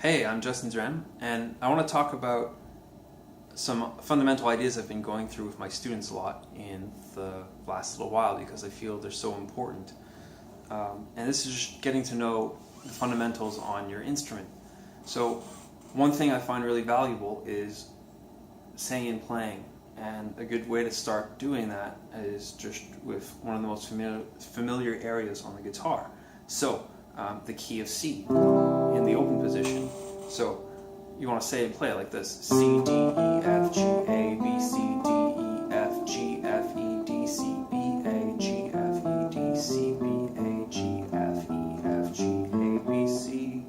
Hey, I'm Justin Drem, and I want to talk about some fundamental ideas I've been going through with my students a lot in the last little while because I feel they're so important. And this is just getting to know the fundamentals on your instrument. So one thing I find really valuable is singing and playing, and a good way to start doing that is just with one of the most familiar areas on the guitar. So the key of C in the open position. So you want to say and play it like this: C, D, E, F, G, A, B, C, D, E, F, G, F, E, D, C, B, A, G, F, E, D, C, B, A, G, F, E, F, G, A, B, C.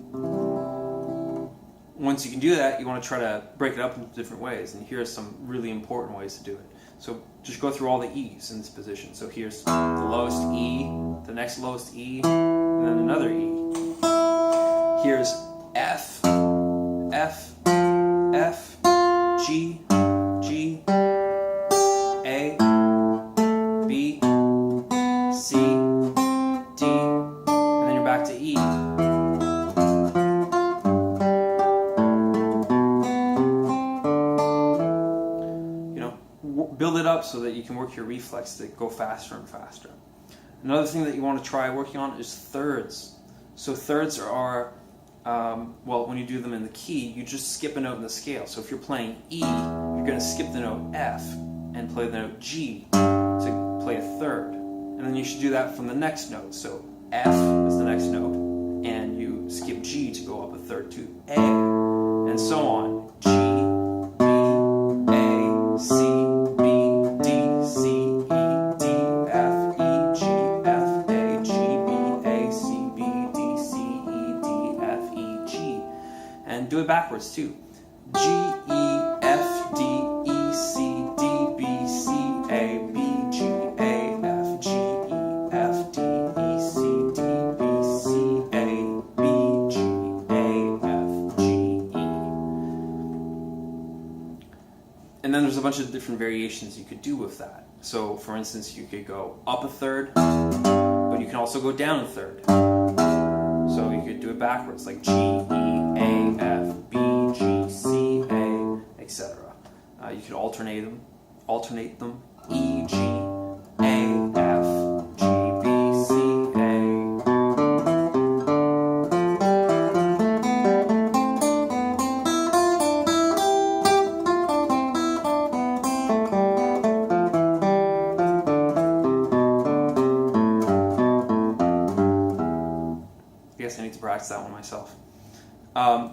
Once you can do that, you want to try to break it up into different ways, and here are some really important ways to do it. So just go through all the E's in this position. So here's the lowest E, the next lowest E, and then another E. Here's F, F, F, G, G, A, B, C, D, and then you're back to E. Build it up so that you can work your reflex to go faster and faster. Another thing that you want to try working on is thirds. So thirds are, well, when you do them in the key, you just skip a note in the scale. So if you're playing E, you're going to skip the note F and play the note G to play a third. And then you should do that from the next note. So F is the next note, and you skip G to go up a third to A, and so on. G, B, A, C, do it backwards too. G, E, F, D, E, C, D, B, C, A, B, G, A, F, G, E, F, D, E, C, D, B, C, A, B, G, A, F, G, E. And then there's a bunch of different variations you could do with that. So for instance, you could go up a third, but you can also go down a third. So you could do it backwards, like G, E, A, F, B, G, C, A, etc. You could alternate them, E, G, A, F, G, B, C, A. I guess I need to practice that one myself.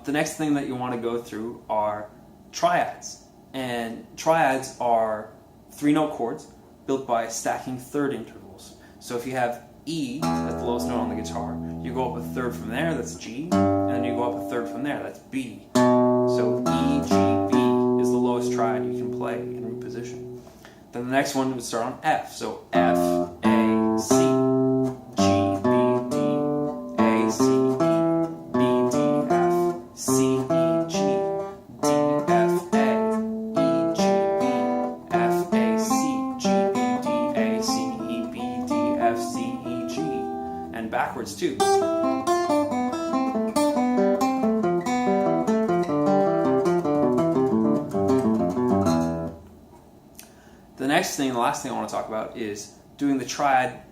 The next thing that you want to go through are triads. And triads are 3-note chords built by stacking third intervals. So if you have E, that's the lowest note on the guitar, you go up a third from there, that's G, and then you go up a third from there, that's B. So E, G, B is the lowest triad you can play in root position. Then the next one would start on F. So F, A, C. Backwards too. The next thing, the last thing I want to talk about is doing the triad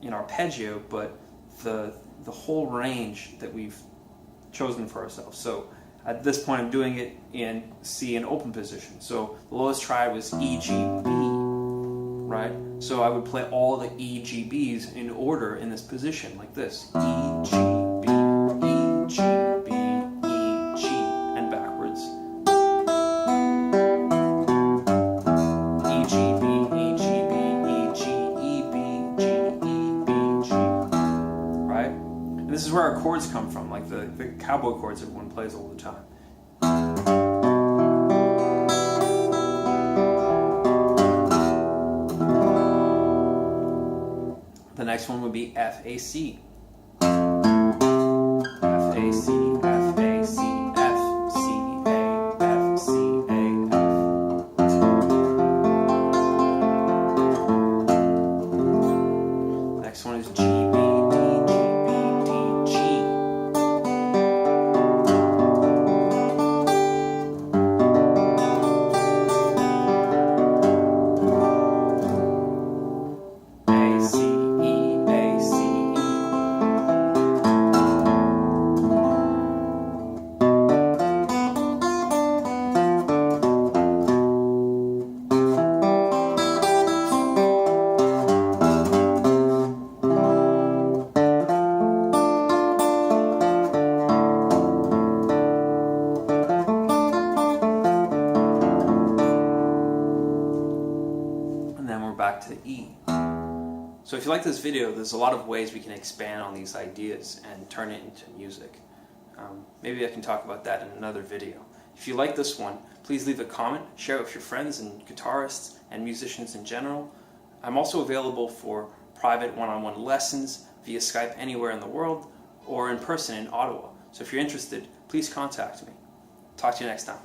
in arpeggio, but the whole range that we've chosen for ourselves. So at this point I'm doing it in C in open position. So the lowest triad was E, G, B, right? So I would play all the E, G, Bs in order in this position, like this. E, G, B, E, G, B, E, G, and backwards. E, G, B, E, G, B, E, G, E, B, G, E, B, G. Right? And this is where our chords come from, like the cowboy chords everyone plays all the time. The next one would be F, A, C. F, A, C, F, A, C, F, C, A, F, C, A, F. Next one is G, B, D, G, B, D, G. So if you like this video, there's a lot of ways we can expand on these ideas and turn it into music. Maybe I can talk about that in another video. If you like this one, please leave a comment, share it with your friends and guitarists and musicians in general. I'm also available for private one-on-one lessons via Skype anywhere in the world or in person in Ottawa. So if you're interested, please contact me. Talk to you next time.